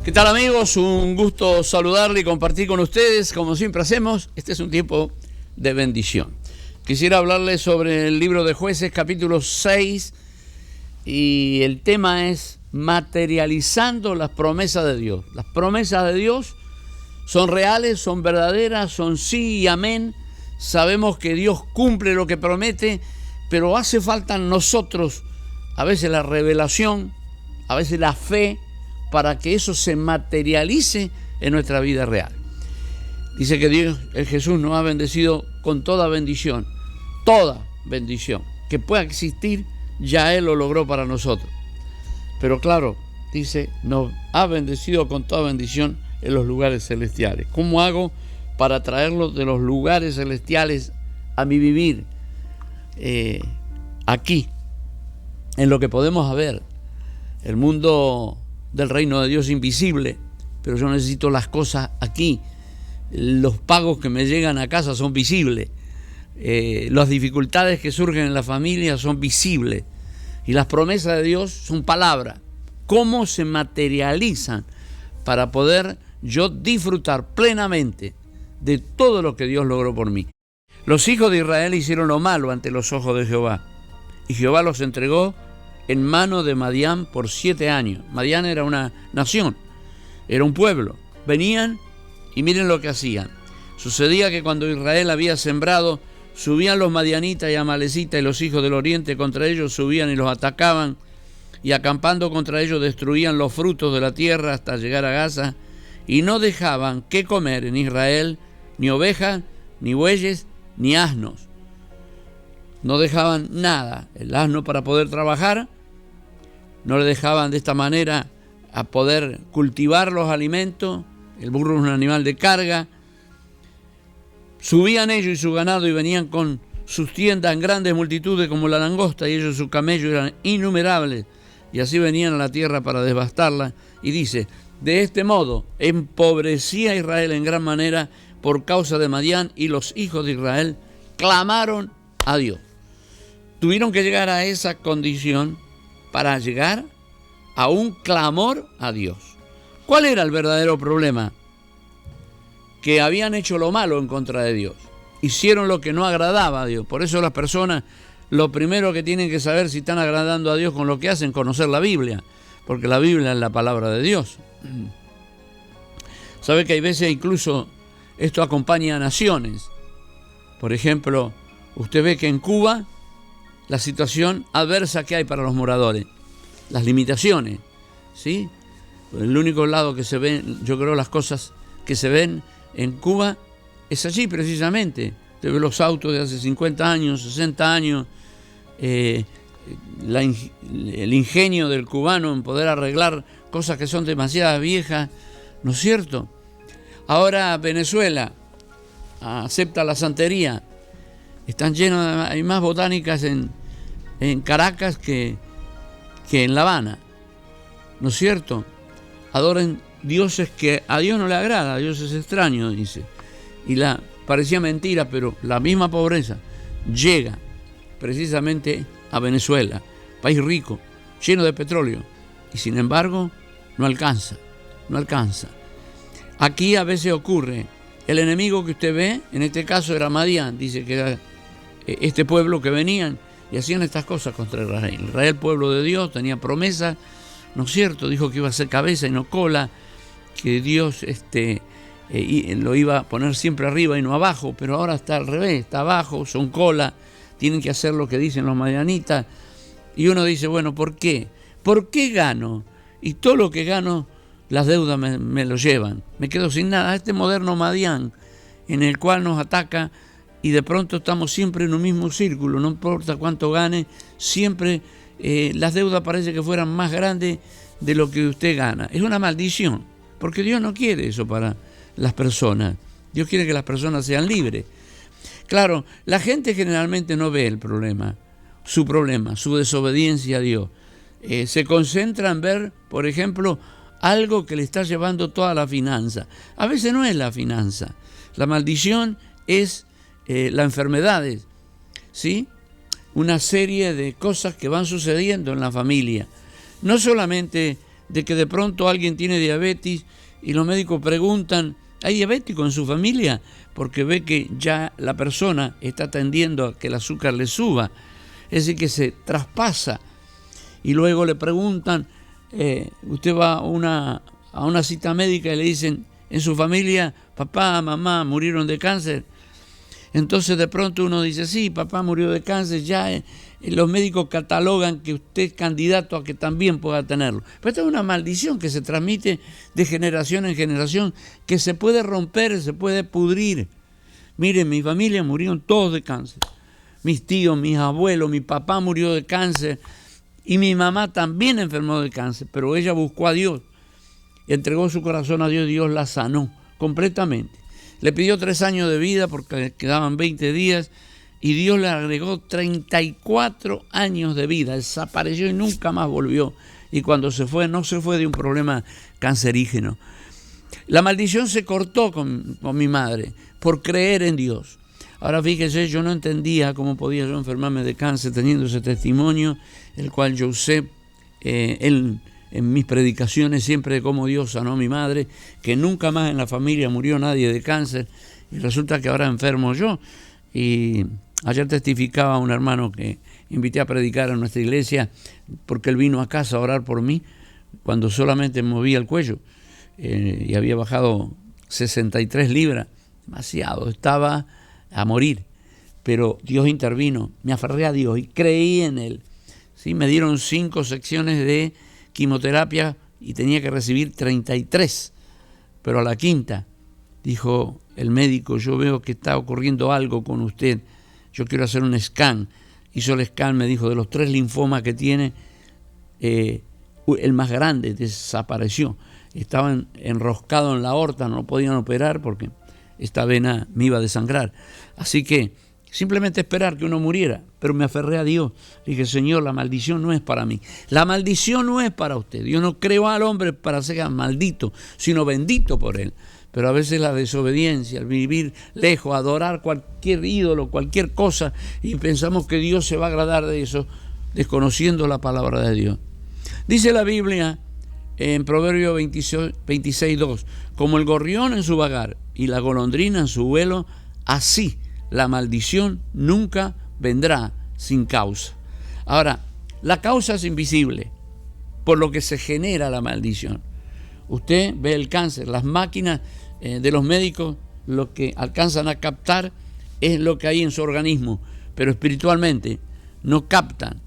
¿Qué tal, amigos? Un gusto saludarle y compartir con ustedes, como siempre hacemos. Este es un tiempo de bendición. Quisiera hablarles sobre el libro de Jueces, capítulo 6, y el tema es materializando las promesas de Dios. Las promesas de Dios son reales, son verdaderas, son sí y amén. Sabemos que Dios cumple lo que promete, pero hace falta en nosotros a veces la revelación, a veces la fe, para que eso se materialice en nuestra vida real. Dice que Dios, el Jesús, nos ha bendecido con toda bendición que pueda existir, ya Él lo logró para nosotros. Pero claro, dice, nos ha bendecido con toda bendición en los lugares celestiales. ¿Cómo hago para traerlo de los lugares celestiales a mi vivir aquí, en lo que podemos ver? El mundo del reino de Dios invisible, pero yo necesito las cosas aquí. Los pagos que me llegan a casa son visibles, las dificultades que surgen en la familia son visibles, y las promesas de Dios son palabras. ¿Cómo se materializan para poder yo disfrutar plenamente de todo lo que Dios logró por mí? Los hijos de Israel hicieron lo malo ante los ojos de Jehová, y Jehová los entregó en mano de Madián por 7 años. Madián era una nación, era un pueblo. Venían y miren lo que hacían. Sucedía que cuando Israel había sembrado, subían los madianitas y amalecitas y los hijos del oriente contra ellos, subían y los atacaban, y acampando contra ellos destruían los frutos de la tierra hasta llegar a Gaza, y no dejaban que comer en Israel ni ovejas, ni bueyes, ni asnos. No dejaban nada. El asno para poder trabajar, no le dejaban de esta manera a poder cultivar los alimentos. El burro es un animal de carga. Subían ellos y su ganado y venían con sus tiendas en grandes multitudes como la langosta, y ellos sus camellos eran innumerables, y así venían a la tierra para devastarla. Y dice, de este modo empobrecía a Israel en gran manera por causa de Madián, y los hijos de Israel clamaron a Dios. Tuvieron que llegar a esa condición para llegar a un clamor a Dios. ¿Cuál era el verdadero problema? Que habían hecho lo malo en contra de Dios. Hicieron lo que no agradaba a Dios. Por eso las personas, lo primero que tienen que saber si están agradando a Dios con lo que hacen, conocer la Biblia. Porque la Biblia es la palabra de Dios. ¿Sabe que hay veces incluso esto acompaña a naciones? Por ejemplo, usted ve que en Cuba la situación adversa que hay para los moradores, las limitaciones, ¿sí? El único lado que se ven, yo creo, las cosas que se ven en Cuba es allí precisamente. Usted ve los autos de hace 50 años, 60 años, el ingenio del cubano en poder arreglar cosas que son demasiado viejas, ¿no es cierto? Ahora Venezuela acepta la santería. Están llenos, hay más botánicas en Caracas que en La Habana, ¿no es cierto? Adoran dioses que a Dios no le agrada, a dioses extraños, dice. Y parecía mentira, pero la misma pobreza llega precisamente a Venezuela, país rico, lleno de petróleo, y sin embargo no alcanza. Aquí a veces ocurre, el enemigo que usted ve, en este caso era Madián, dice que era este pueblo que venían y hacían estas cosas contra Israel. Israel, pueblo de Dios, tenía promesa, ¿no es cierto? Dijo que iba a ser cabeza y no cola, que Dios lo iba a poner siempre arriba y no abajo, pero ahora está al revés, está abajo, son cola, tienen que hacer lo que dicen los madianitas. Y uno dice, bueno, ¿por qué? ¿Por qué gano? Y todo lo que gano, las deudas me lo llevan. Me quedo sin nada. Este moderno Madián en el cual nos ataca, y de pronto estamos siempre en un mismo círculo, no importa cuánto gane, siempre las deudas parece que fueran más grandes de lo que usted gana. Es una maldición, porque Dios no quiere eso para las personas. Dios quiere que las personas sean libres. Claro, la gente generalmente no ve el problema, su desobediencia a Dios. Se concentra en ver, por ejemplo, algo que le está llevando toda la finanza. A veces no es la finanza. La maldición es las enfermedades, ¿sí? Una serie de cosas que van sucediendo en la familia. No solamente de que de pronto alguien tiene diabetes y los médicos preguntan, ¿hay diabético en su familia? Porque ve que ya la persona está tendiendo a que el azúcar le suba, es decir, que se traspasa. Y luego le preguntan, usted va a una cita médica y le dicen, en su familia, papá, mamá murieron de cáncer. Entonces de pronto uno dice, sí, papá murió de cáncer, ya los médicos catalogan que usted es candidato a que también pueda tenerlo. Pero esta es una maldición que se transmite de generación en generación, que se puede romper, se puede pudrir. Miren, mi familia murieron todos de cáncer. Mis tíos, mis abuelos, mi papá murió de cáncer y mi mamá también enfermó de cáncer, pero ella buscó a Dios, entregó su corazón a Dios, Dios la sanó completamente. Le pidió 3 años de vida porque quedaban 20 días y Dios le agregó 34 años de vida. Desapareció y nunca más volvió. Y cuando se fue, no se fue de un problema cancerígeno. La maldición se cortó con mi madre por creer en Dios. Ahora fíjese, yo no entendía cómo podía yo enfermarme de cáncer teniendo ese testimonio, el cual yo usé en mis predicaciones siempre de cómo Dios sanó a mi madre, que nunca más en la familia murió nadie de cáncer, y resulta que ahora enfermo yo. Y ayer testificaba un hermano que invité a predicar a nuestra iglesia, porque él vino a casa a orar por mí, cuando solamente movía el cuello, y había bajado 63 libras, demasiado, estaba a morir, pero Dios intervino, me aferré a Dios y creí en Él. ¿Sí? Me dieron 5 secciones de quimioterapia y tenía que recibir 33, pero a la 5ª dijo el médico, yo veo que está ocurriendo algo con usted, yo quiero hacer un scan. Hizo el scan, me dijo, de los 3 linfomas que tiene, el más grande desapareció, estaban enroscados en la aorta, no lo podían operar porque esta vena me iba a desangrar. Así que simplemente esperar que uno muriera, pero me aferré a Dios. Dije, Señor, la maldición no es para mí. La maldición no es para usted. Dios no creó al hombre para ser maldito, sino bendito por él. Pero a veces la desobediencia, el vivir lejos, adorar cualquier ídolo, cualquier cosa, y pensamos que Dios se va a agradar de eso, desconociendo la palabra de Dios. Dice la Biblia en Proverbio 26:2, como el gorrión en su vagar y la golondrina en su vuelo, así la maldición nunca vendrá sin causa. Ahora, la causa es invisible, por lo que se genera la maldición. Usted ve el cáncer, las máquinas de los médicos, lo que alcanzan a captar es lo que hay en su organismo, pero espiritualmente no captan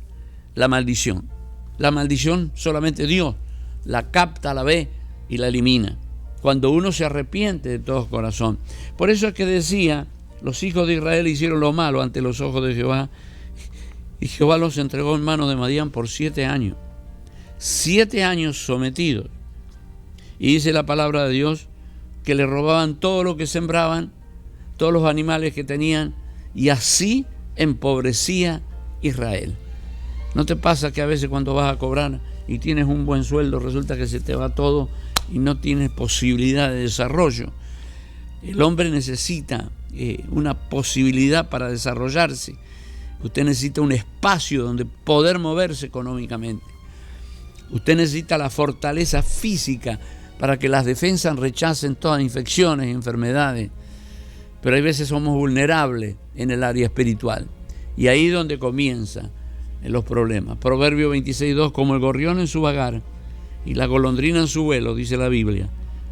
la maldición. La maldición solamente Dios la capta, la ve y la elimina, cuando uno se arrepiente de todo corazón. Por eso es que decía, los hijos de Israel hicieron lo malo ante los ojos de Jehová, y Jehová los entregó en manos de Madián por 7 años. 7 años sometidos. Y dice la palabra de Dios que le robaban todo lo que sembraban, todos los animales que tenían, y así empobrecía Israel. ¿No te pasa que a veces cuando vas a cobrar y tienes un buen sueldo, resulta que se te va todo y no tienes posibilidad de desarrollo? El hombre necesita una posibilidad para desarrollarse. Usted necesita un espacio donde poder moverse económicamente. Usted necesita la fortaleza física para que las defensas rechacen todas infecciones y enfermedades. Pero hay veces somos vulnerables en el área espiritual. Y ahí es donde comienzan los problemas. Proverbio 26:2, como el gorrión en su vagar y la golondrina en su vuelo, dice la Biblia,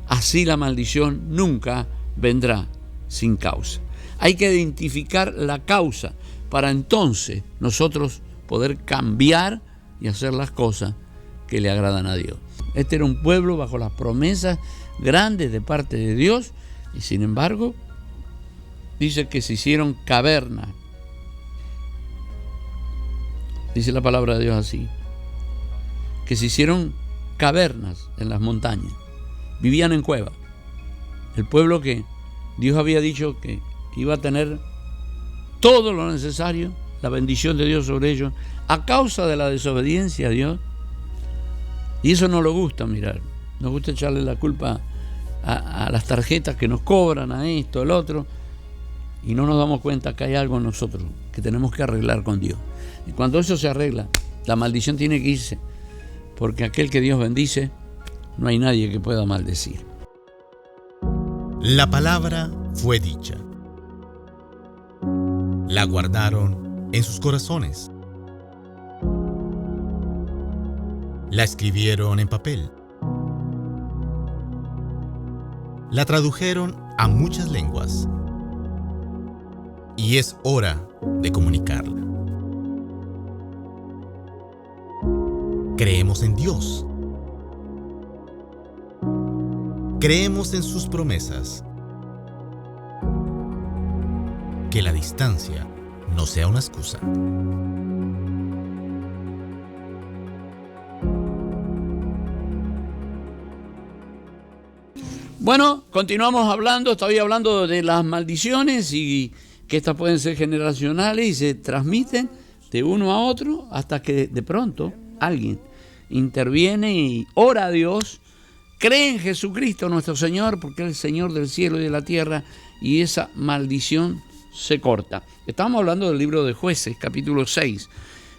así la maldición nunca vendrá sin causa. Hay que identificar la causa para entonces nosotros poder cambiar y hacer las cosas que le agradan a Dios. Este era un pueblo bajo las promesas grandes de parte de Dios y sin embargo dice que se hicieron cavernas. Dice la palabra de Dios así, que se hicieron cavernas en las montañas, vivían en cuevas. El pueblo que Dios había dicho que iba a tener todo lo necesario, la bendición de Dios sobre ellos, a causa de la desobediencia a Dios. Y eso no nos gusta mirar, nos gusta echarle la culpa a las tarjetas que nos cobran, a esto, al otro, y no nos damos cuenta que hay algo en nosotros que tenemos que arreglar con Dios. Y cuando eso se arregla, la maldición tiene que irse, porque aquel que Dios bendice, no hay nadie que pueda maldecir. La palabra fue dicha. La guardaron en sus corazones. La escribieron en papel. La tradujeron a muchas lenguas. Y es hora de comunicarla. Creemos en Dios. Creemos en sus promesas. Que la distancia no sea una excusa. Bueno, continuamos hablando, estoy hablando de las maldiciones y que estas pueden ser generacionales y se transmiten de uno a otro hasta que de pronto alguien interviene y ora a Dios, cree en Jesucristo nuestro Señor, porque es el Señor del cielo y de la tierra, y esa maldición se corta. Estamos hablando del libro de Jueces, capítulo 6,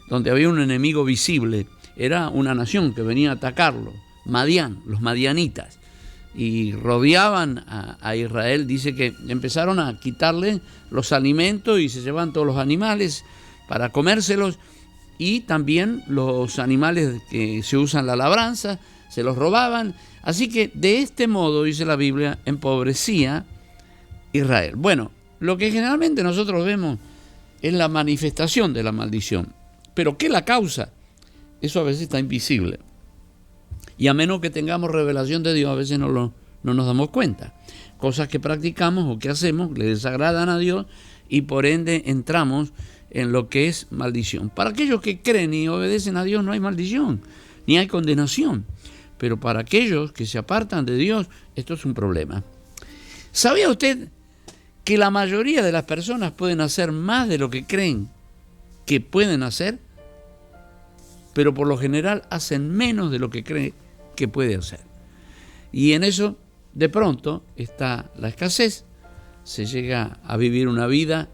donde había un enemigo visible. Era una nación que venía a atacarlo, Madián, los madianitas, y rodeaban a Israel. Dice que empezaron a quitarle los alimentos y se llevaban todos los animales para comérselos, y también los animales que se usan en la labranza, se los robaban. Así que de este modo, dice la Biblia, empobrecía Israel. Bueno, lo que generalmente nosotros vemos es la manifestación de la maldición. Pero ¿qué es la causa? Eso a veces está invisible. Y a menos que tengamos revelación de Dios, a veces no nos damos cuenta. Cosas que practicamos o que hacemos le desagradan a Dios y por ende entramos en lo que es maldición. Para aquellos que creen y obedecen a Dios no hay maldición, ni hay condenación. Pero para aquellos que se apartan de Dios, esto es un problema. ¿Sabía usted que la mayoría de las personas pueden hacer más de lo que creen que pueden hacer? Pero por lo general hacen menos de lo que creen que puede hacer. Y en eso, de pronto, está la escasez. Se llega a vivir una vida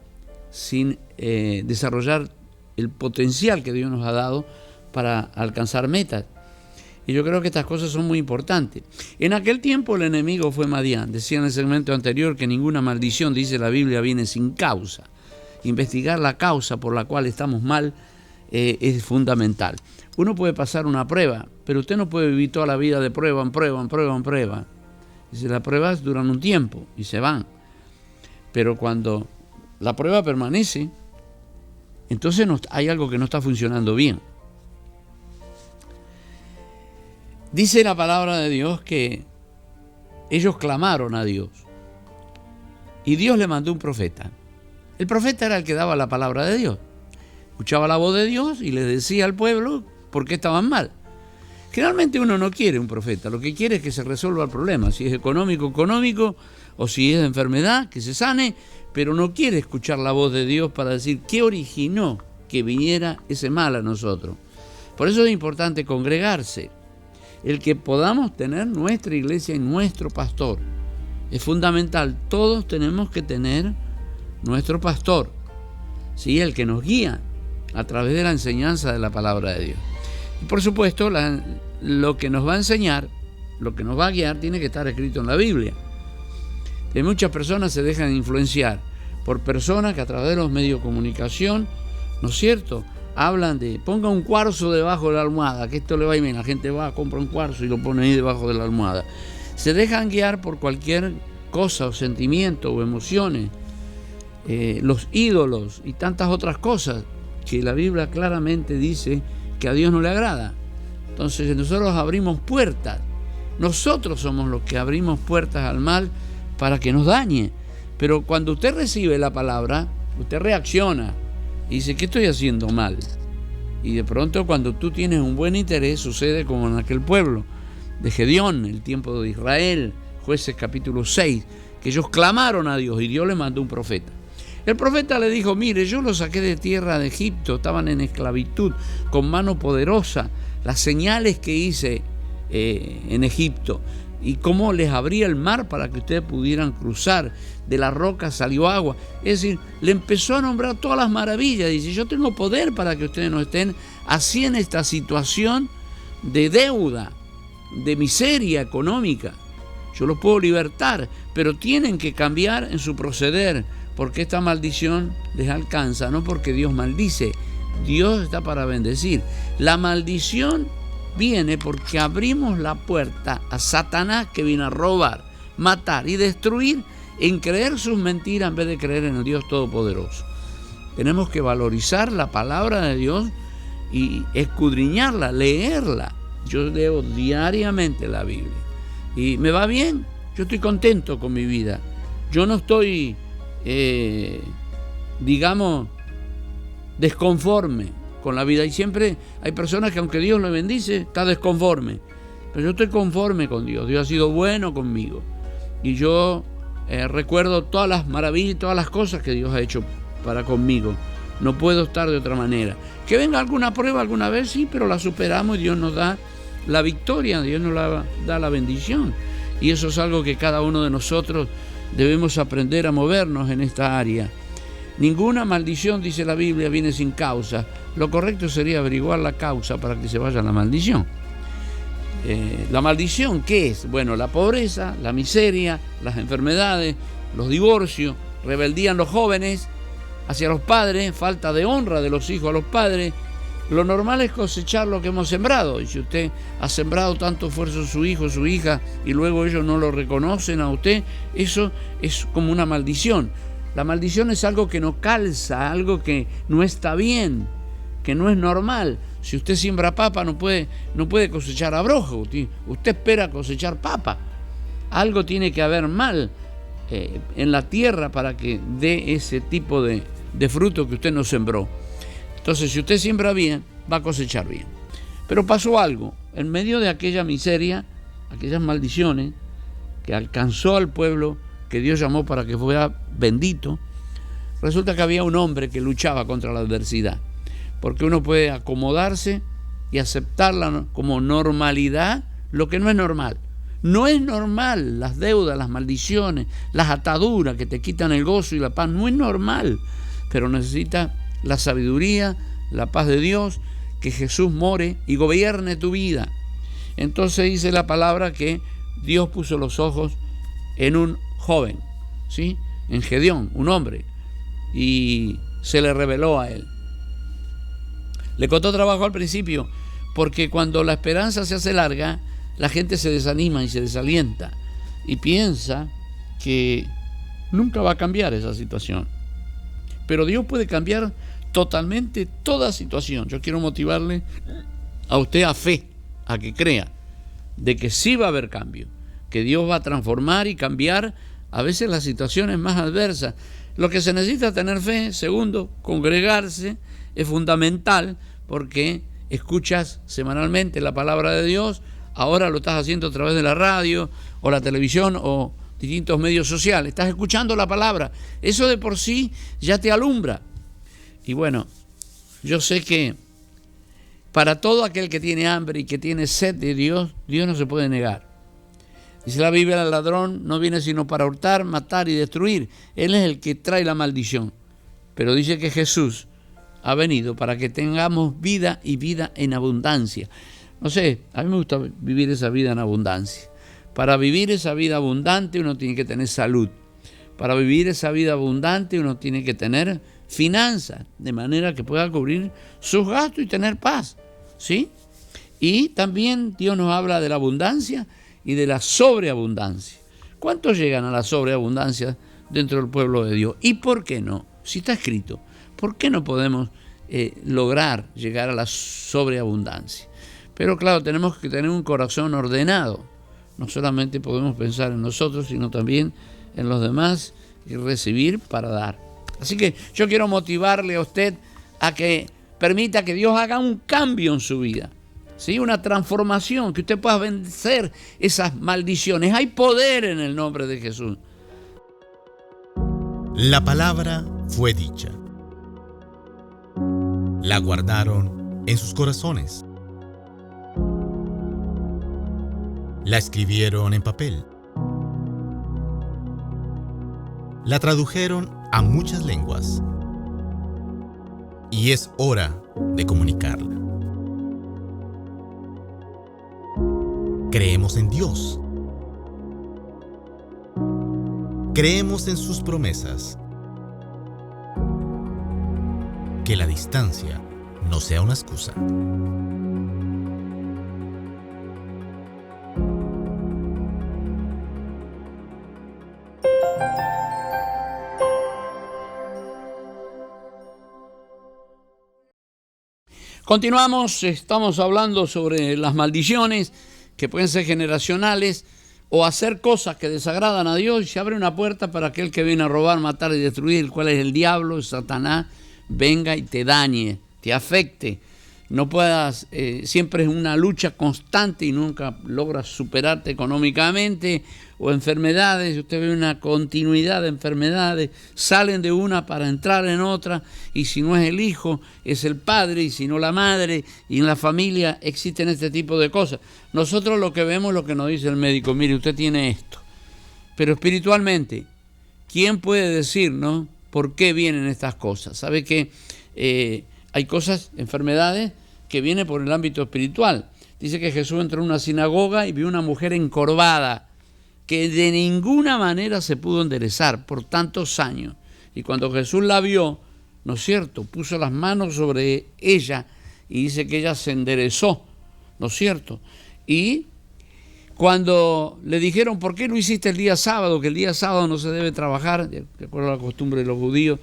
sin desarrollar el potencial que Dios nos ha dado para alcanzar metas. Y yo creo que estas cosas son muy importantes. En aquel tiempo el enemigo fue Madián. Decía en el segmento anterior que ninguna maldición, dice la Biblia, viene sin causa. Investigar la causa por la cual estamos mal es fundamental. Uno puede pasar una prueba, pero usted no puede vivir toda la vida de prueba en prueba, en prueba, en prueba. Dice, las pruebas duran un tiempo y se van. Pero cuando la prueba permanece, entonces hay algo que no está funcionando bien. Dice la palabra de Dios que ellos clamaron a Dios y Dios le mandó un profeta. El profeta era el que daba la palabra de Dios. Escuchaba la voz de Dios y les decía al pueblo por qué estaban mal. Generalmente uno no quiere un profeta, lo que quiere es que se resuelva el problema. Si es económico, o si es de enfermedad, que se sane, pero no quiere escuchar la voz de Dios para decir qué originó que viniera ese mal a nosotros. Por eso es importante congregarse. El que podamos tener nuestra iglesia y nuestro pastor es fundamental. Todos tenemos que tener nuestro pastor, ¿sí? El que nos guía a través de la enseñanza de la palabra de Dios. Y por supuesto, lo que nos va a enseñar, lo que nos va a guiar, tiene que estar escrito en la Biblia. Y muchas personas se dejan influenciar por personas que a través de los medios de comunicación, ¿no es cierto?, hablan de ponga un cuarzo debajo de la almohada, que esto le va a ir bien. La gente va, compra un cuarzo y lo pone ahí debajo de la almohada. Se dejan guiar por cualquier cosa o sentimiento o emociones, los ídolos y tantas otras cosas que la Biblia claramente dice que a Dios no le agrada. Entonces nosotros abrimos puertas. Nosotros somos los que abrimos puertas al mal para que nos dañe. Pero cuando usted recibe la palabra, usted reacciona y dice, ¿qué estoy haciendo mal? Y de pronto cuando tú tienes un buen interés, sucede como en aquel pueblo de Gedeón, el tiempo de Israel, Jueces capítulo 6, que ellos clamaron a Dios y Dios le mandó un profeta. El profeta le dijo, mire, yo los saqué de tierra de Egipto, estaban en esclavitud, con mano poderosa, las señales que hice en Egipto, y cómo les abría el mar para que ustedes pudieran cruzar, de la roca salió agua. Es decir, le empezó a nombrar todas las maravillas. Dice, yo tengo poder para que ustedes no estén así en esta situación, de deuda, de miseria económica. Yo los puedo libertar, pero tienen que cambiar en su proceder, porque esta maldición les alcanza, no porque Dios maldice. Dios está para bendecir. La maldición viene porque abrimos la puerta a Satanás, que viene a robar, matar y destruir, en creer sus mentiras en vez de creer en el Dios Todopoderoso. Tenemos que valorizar la palabra de Dios y escudriñarla, leerla. Yo leo diariamente la Biblia y me va bien. Yo estoy contento con mi vida. Yo no estoy, desconforme con la vida. Y siempre hay personas que, aunque Dios le bendice, está desconforme. Pero yo estoy conforme con Dios. Dios ha sido bueno conmigo. Y yo recuerdo todas las maravillas, todas las cosas que Dios ha hecho para conmigo. No puedo estar de otra manera. Que venga alguna prueba alguna vez, sí, pero la superamos y Dios nos da la victoria, Dios nos da la bendición. Y eso es algo que cada uno de nosotros debemos aprender a movernos en esta área. Ninguna maldición, dice la Biblia, viene sin causa. Lo correcto sería averiguar la causa para que se vaya la maldición. ¿La maldición qué es? Bueno, la pobreza, la miseria, las enfermedades, los divorcios, rebeldía en los jóvenes hacia los padres, falta de honra de los hijos a los padres. Lo normal es cosechar lo que hemos sembrado. Y si usted ha sembrado tanto esfuerzo su hijo, su hija, y luego ellos no lo reconocen a usted, eso es como una maldición. La maldición es algo que no calza, algo que no está bien, que no es normal. Si usted siembra papa, no puede cosechar abrojo. Usted espera cosechar papa. Algo tiene que haber mal en la tierra para que dé ese tipo de fruto que usted no sembró. Entonces, si usted siembra bien, va a cosechar bien. Pero pasó algo. En medio de aquella miseria, aquellas maldiciones que alcanzó al pueblo que Dios llamó para que fuera bendito, resulta que había un hombre que luchaba contra la adversidad. Porque uno puede acomodarse y aceptarla como normalidad lo que no es normal. No es normal las deudas, las maldiciones, las ataduras que te quitan el gozo y la paz. No es normal, pero necesita la sabiduría, la paz de Dios, que Jesús more y gobierne tu vida. Entonces dice la palabra que Dios puso los ojos en un joven, ¿sí? En Gedeón, un hombre, y se le reveló a él. Le costó trabajo al principio, porque cuando la esperanza se hace larga, la gente se desanima y se desalienta y piensa que nunca va a cambiar esa situación. Pero Dios puede cambiar totalmente toda situación. Yo quiero motivarle a usted a fe, a que crea de que sí va a haber cambio, que Dios va a transformar y cambiar a veces las situaciones más adversas. Lo que se necesita es tener fe. Segundo, congregarse es fundamental, porque escuchas semanalmente la palabra de Dios. Ahora lo estás haciendo a través de la radio o la televisión o distintos medios sociales. Estás escuchando la palabra. Eso de por sí ya te alumbra. Y bueno, yo sé que para todo aquel que tiene hambre y que tiene sed de Dios, Dios no se puede negar. Dice la Biblia, el ladrón no viene sino para hurtar, matar y destruir. Él es el que trae la maldición. Pero dice que Jesús ha venido para que tengamos vida y vida en abundancia. No sé, a mí me gusta vivir esa vida en abundancia. Para vivir esa vida abundante uno tiene que tener salud. Para vivir esa vida abundante uno tiene que tener finanzas, de manera que pueda cubrir sus gastos y tener paz, ¿sí? Y también Dios nos habla de la abundancia y de la sobreabundancia. ¿Cuántos llegan a la sobreabundancia dentro del pueblo de Dios? ¿Y por qué no? Si está escrito, ¿por qué no podemos lograr llegar a la sobreabundancia? Pero claro, tenemos que tener un corazón ordenado. No solamente podemos pensar en nosotros, sino también en los demás y recibir para dar. Así que yo quiero motivarle a usted a que permita que Dios haga un cambio en su vida, ¿sí? Una transformación, que usted pueda vencer esas maldiciones. Hay poder en el nombre de Jesús. La palabra fue dicha. La guardaron en sus corazones. La escribieron en papel. La tradujeron a muchas lenguas. Y es hora de comunicarla. Creemos en Dios. Creemos en sus promesas. Que la distancia no sea una excusa. Continuamos, estamos hablando sobre las maldiciones que pueden ser generacionales o hacer cosas que desagradan a Dios, y se abre una puerta para aquel que viene a robar, matar y destruir, el cual es el diablo, Satanás, venga y te dañe, te afecte. No puedas, siempre es una lucha constante y nunca logras superarte económicamente, o enfermedades. Usted ve una continuidad de enfermedades, salen de una para entrar en otra, y si no es el hijo, es el padre, y si no la madre, y en la familia existen este tipo de cosas. Nosotros lo que vemos es lo que nos dice el médico: mire, usted tiene esto. Pero espiritualmente, ¿quién puede decirnos por qué vienen estas cosas? ¿Sabe que hay cosas, enfermedades, que vienen por el ámbito espiritual? Dice que Jesús entró en una sinagoga y vio una mujer encorvada que de ninguna manera se pudo enderezar por tantos años. Y cuando Jesús la vio, ¿no es cierto?, puso las manos sobre ella y dice que ella se enderezó, ¿no es cierto? Y cuando le dijeron: ¿por qué lo hiciste el día sábado? Que el día sábado no se debe trabajar, de acuerdo a la costumbre de los judíos.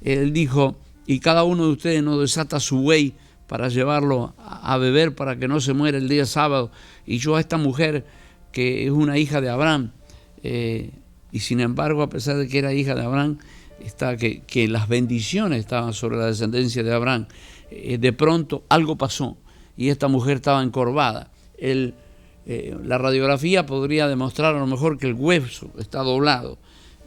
Él dijo: y cada uno de ustedes no desata su buey para llevarlo a beber para que no se muera el día sábado. Y yo a esta mujer, que es una hija de Abraham, y sin embargo, a pesar de que era hija de Abraham, que las bendiciones estaban sobre la descendencia de Abraham, de pronto algo pasó y esta mujer estaba encorvada. La radiografía podría demostrar a lo mejor que el hueso está doblado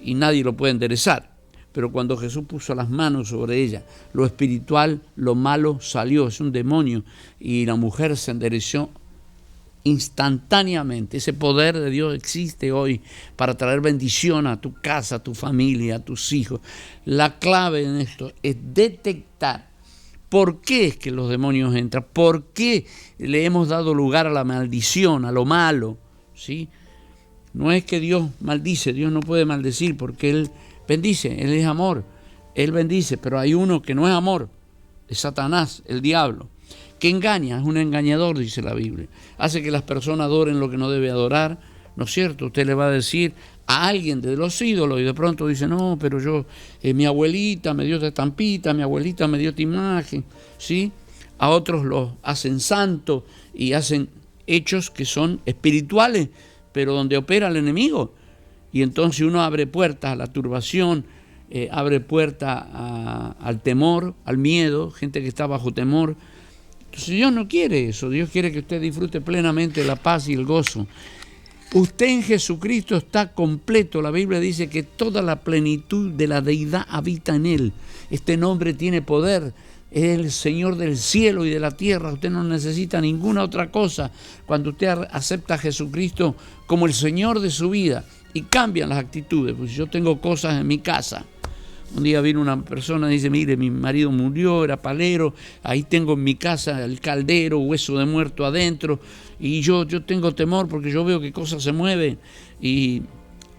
y nadie lo puede enderezar. Pero cuando Jesús puso las manos sobre ella, lo espiritual, lo malo salió, es un demonio, y la mujer se enderezó instantáneamente. Ese poder de Dios existe hoy para traer bendición a tu casa, a tu familia, a tus hijos. La clave en esto es detectar por qué es que los demonios entran, por qué le hemos dado lugar a la maldición, a lo malo, ¿sí? No es que Dios maldice, Dios no puede maldecir porque Él bendice, Él es amor, Él bendice, pero hay uno que no es amor, es Satanás, el diablo, que engaña, es un engañador, dice la Biblia. Hace que las personas adoren lo que no debe adorar, ¿no es cierto? Usted le va a decir a alguien de los ídolos y de pronto dice: no, pero yo, mi abuelita me dio esta estampita, mi abuelita me dio esta imagen, ¿sí? A otros los hacen santos y hacen hechos que son espirituales, pero donde opera el enemigo. Y entonces uno abre puertas a la turbación, abre puertas al temor, al miedo, gente que está bajo temor. Entonces Dios no quiere eso, Dios quiere que usted disfrute plenamente la paz y el gozo. Usted en Jesucristo está completo. La Biblia dice que toda la plenitud de la deidad habita en Él. Este nombre tiene poder, es el Señor del cielo y de la tierra. Usted no necesita ninguna otra cosa cuando usted acepta a Jesucristo como el Señor de su vida. Y cambian las actitudes. Pues yo tengo cosas en mi casa. Un día vino una persona y dice: mire, mi marido murió, era palero, ahí tengo en mi casa el caldero, hueso de muerto adentro, y yo tengo temor porque yo veo que cosas se mueven. Y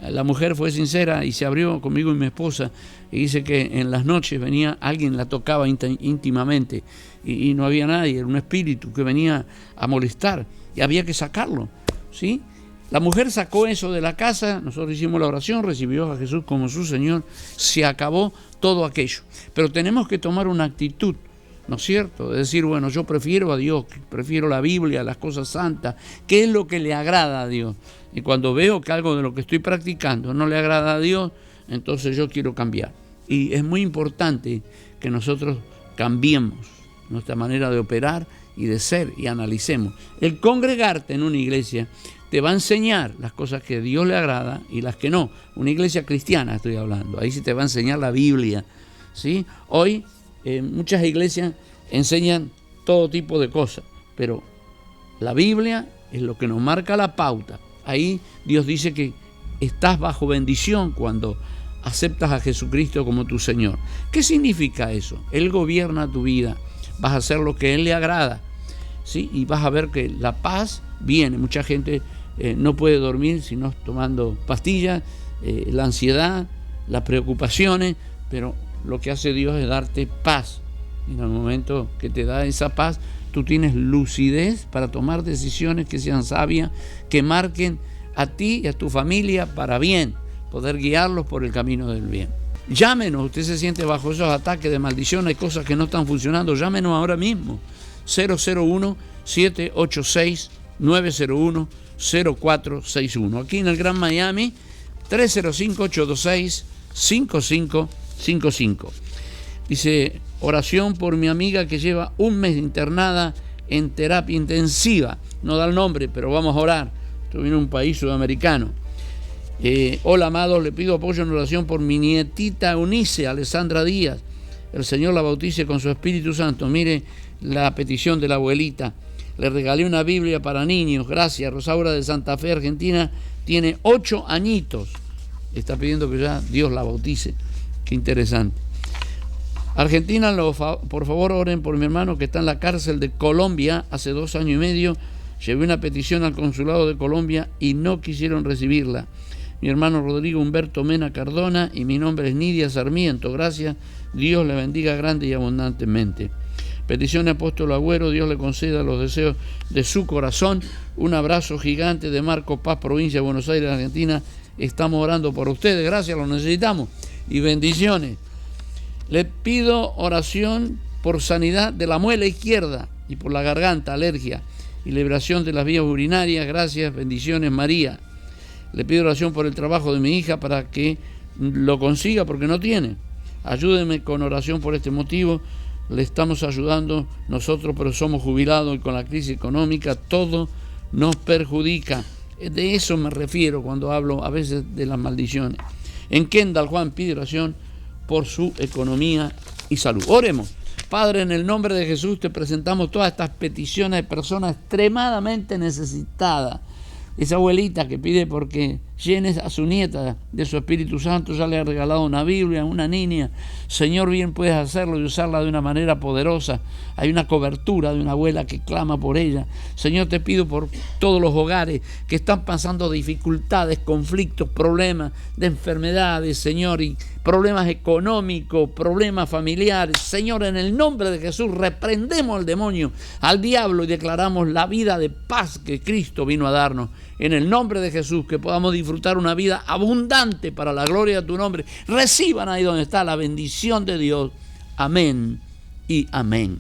la mujer fue sincera y se abrió conmigo y mi esposa, y dice que en las noches venía alguien, la tocaba íntimamente, y no había nadie, era un espíritu que venía a molestar, y había que sacarlo, ¿sí? La mujer sacó eso de la casa, nosotros hicimos la oración, recibió a Jesús como su Señor, se acabó todo aquello. Pero tenemos que tomar una actitud, ¿no es cierto? De decir: bueno, yo prefiero a Dios, prefiero la Biblia, las cosas santas, ¿qué es lo que le agrada a Dios? Y cuando veo que algo de lo que estoy practicando no le agrada a Dios, entonces yo quiero cambiar. Y es muy importante que nosotros cambiemos nuestra manera de operar y de ser y analicemos. El congregarte en una iglesia te va a enseñar las cosas que a Dios le agrada y las que no. Una iglesia cristiana estoy hablando, ahí sí te va a enseñar la Biblia, ¿sí? Hoy muchas iglesias enseñan todo tipo de cosas, pero la Biblia es lo que nos marca la pauta. Ahí Dios dice que estás bajo bendición cuando aceptas a Jesucristo como tu Señor. ¿Qué significa eso? Él gobierna tu vida, vas a hacer lo que Él le agrada. ¿sí? Y vas a ver que la paz viene. Mucha gente no puede dormir si no tomando pastillas, la ansiedad, las preocupaciones, pero lo que hace Dios es darte paz. Y en el momento que te da esa paz, tú tienes lucidez para tomar decisiones que sean sabias, que marquen a ti y a tu familia para bien, poder guiarlos por el camino del bien. Llámenos, usted se siente bajo esos ataques de maldición, hay cosas que no están funcionando, llámenos ahora mismo, 001-786-901-0461. Aquí en el Gran Miami, 305-826-5555. Dice, oración por mi amiga que lleva un mes internada en terapia intensiva. No da el nombre, pero vamos a orar. Esto viene de un país sudamericano. Hola, amados, le pido apoyo en oración por mi nietita Eunice, Alessandra Díaz. El Señor la bautice con su Espíritu Santo. Mire la petición de la abuelita. Le regalé una Biblia para niños. Gracias. Rosaura de Santa Fe, Argentina, tiene 8 añitos. Está pidiendo que ya Dios la bautice. Qué interesante. Argentina, por favor, oren por mi hermano que está en la cárcel de Colombia hace 2 años y medio. Llevé una petición al consulado de Colombia y no quisieron recibirla. Mi hermano Rodrigo Humberto Mena Cardona y mi nombre es Nidia Sarmiento. Gracias. Dios le bendiga grande y abundantemente. Petición de Apóstol Agüero, Dios le conceda los deseos de su corazón. Un abrazo gigante de Marco Paz, provincia de Buenos Aires, Argentina. Estamos orando por ustedes. Gracias, lo necesitamos. Y bendiciones. Le pido oración por sanidad de la muela izquierda y por la garganta, alergia y liberación de las vías urinarias. Gracias, bendiciones, María. Le pido oración por el trabajo de mi hija para que lo consiga porque no tiene. Ayúdeme con oración por este motivo. Le estamos ayudando nosotros, pero somos jubilados y con la crisis económica todo nos perjudica. De eso me refiero cuando hablo a veces de las maldiciones. En Kendall, Juan pide oración por su economía y salud. Oremos. Padre, en el nombre de Jesús te presentamos todas estas peticiones de personas extremadamente necesitadas. Esa abuelita que pide porque llenes a su nieta de su Espíritu Santo, ya le ha regalado una Biblia, una niña. Señor, bien puedes hacerlo y usarla de una manera poderosa. Hay una cobertura de una abuela que clama por ella. Señor, te pido por todos los hogares que están pasando dificultades, conflictos, problemas de enfermedades, Señor, y problemas económicos, problemas familiares. Señor, en el nombre de Jesús reprendemos al demonio, al diablo y declaramos la vida de paz que Cristo vino a darnos. En el nombre de Jesús, que podamos disfrutar una vida abundante para la gloria de tu nombre. Reciban ahí donde está la bendición de Dios. Amén y amén.